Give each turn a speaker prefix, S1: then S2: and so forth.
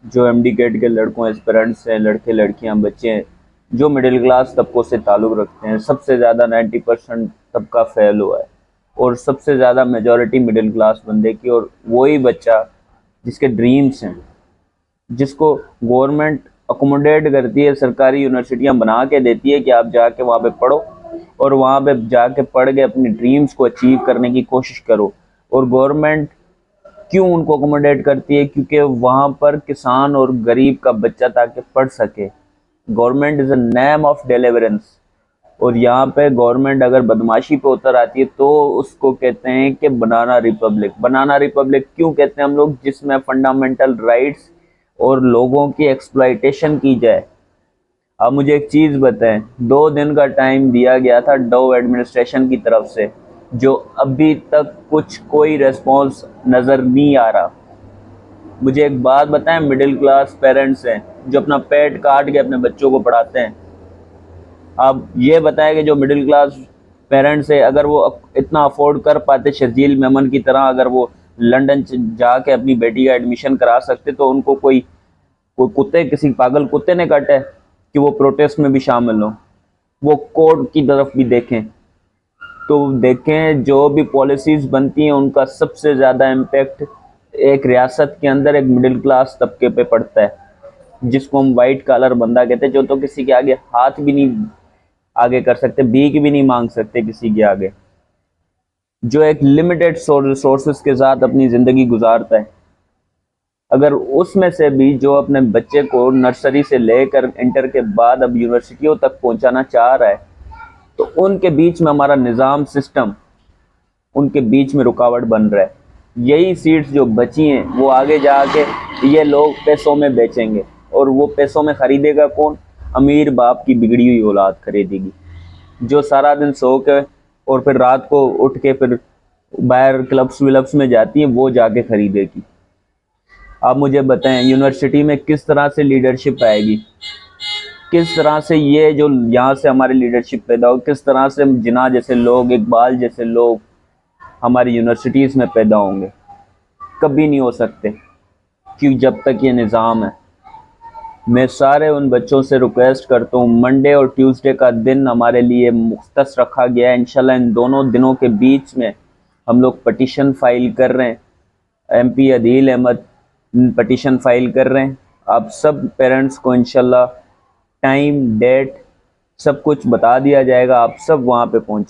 S1: जो एमडी के लड़कों एस्पिरेंट्स हैं, लड़के लड़कियां बच्चे हैं, जो मिडिल क्लास तबकों से ताल्लुक़ रखते हैं, सबसे ज़्यादा 90% तबका फेल हुआ है और सबसे ज़्यादा मेजॉरिटी मिडिल क्लास बंदे की। और वही बच्चा जिसके ड्रीम्स हैं, जिसको गवर्नमेंट अकोमोडेट करती है, सरकारी यूनिवर्सिटियां बना के देती है कि आप जाके वहाँ पे पढ़ो और वहाँ पे जाके पढ़ के अपनी ड्रीम्स को अचीव करने की कोशिश करो। और गवर्नमेंट क्यों उनको अकोमोडेट करती है? क्योंकि वहाँ पर किसान और गरीब का बच्चा ताकि पढ़ सके। Government is a name of deliverance. और यहाँ पे गवर्नमेंट अगर बदमाशी पे उतर आती है तो उसको कहते हैं कि बनाना रिपब्लिक। बनाना रिपब्लिक क्यों कहते हैं हम लोग? जिसमें फंडामेंटल राइट्स और लोगों की एक्सप्लॉयटेशन की जाए। अब मुझे एक चीज़ बताएं, 2 दिन का टाइम दिया गया था डो एडमिनिस्ट्रेशन की तरफ से, जो अभी तक कोई रेस्पॉन्स नज़र नहीं आ रहा। मुझे एक बात बताएं, मिडिल क्लास पेरेंट्स हैं जो अपना पेट काट के अपने बच्चों को पढ़ाते हैं। अब ये बताएं कि जो मिडिल क्लास पेरेंट्स है, अगर वो इतना अफोर्ड कर पाते शर्जील मेमन की तरह, अगर वो लंदन जाके अपनी बेटी का एडमिशन करा सकते, तो उनको कोई कुत्ते, किसी पागल कुत्ते ने काटा है कि वो प्रोटेस्ट में भी शामिल हो? वो कोर्ट की तरफ भी देखें तो देखें, जो भी पॉलिसीज़ बनती हैं उनका सबसे ज़्यादा इम्पेक्ट एक रियासत के अंदर एक मिडिल क्लास तबके पे पड़ता है, जिसको हम वाइट कॉलर बंदा कहते हैं, जो तो किसी के आगे हाथ भी नहीं आगे कर सकते, भीख भी नहीं मांग सकते किसी के आगे, जो एक लिमिटेड सोर्सेस के साथ अपनी ज़िंदगी गुजारता है। अगर उसमें से भी जो अपने बच्चे को नर्सरी से लेकर इंटर के बाद अब यूनिवर्सिटियों तक पहुंचाना चाह रहा है, तो उनके बीच में हमारा निज़ाम सिस्टम उनके बीच में रुकावट बन रहा है। यही सीट्स जो बची हैं वो आगे जाके ये लोग पैसों में बेचेंगे, और वो पैसों में ख़रीदेगा कौन? अमीर बाप की बिगड़ी हुई औलाद खरीदेगी, जो सारा दिन सो के और फिर रात को उठ के फिर बाहर क्लब्स विलब्स में जाती है, वो जाके खरीदेगी। आप मुझे बताएं, यूनिवर्सिटी में किस तरह से लीडरशिप आएगी? किस तरह से ये जो यहाँ से हमारी लीडरशिप पैदा हो, किस तरह से जिन्ना जैसे लोग, इकबाल जैसे लोग हमारी यूनिवर्सिटीज़ में पैदा होंगे? कभी नहीं हो सकते, क्योंकि जब तक ये निज़ाम है। मैं सारे उन बच्चों से रिक्वेस्ट करता हूँ, मंडे और ट्यूसडे का दिन हमारे लिए मुख्तस रखा गया है। इंशाल्लाह इन दोनों दिनों के बीच में हम लोग पटिशन फाइल कर रहे हैं। MP Adeel Ahmed petition file कर रहे हैं। आप सब पेरेंट्स को इंशाल्लाह टाइम, डेट सब कुछ बता दिया जाएगा। आप सब वहाँ पे पहुँच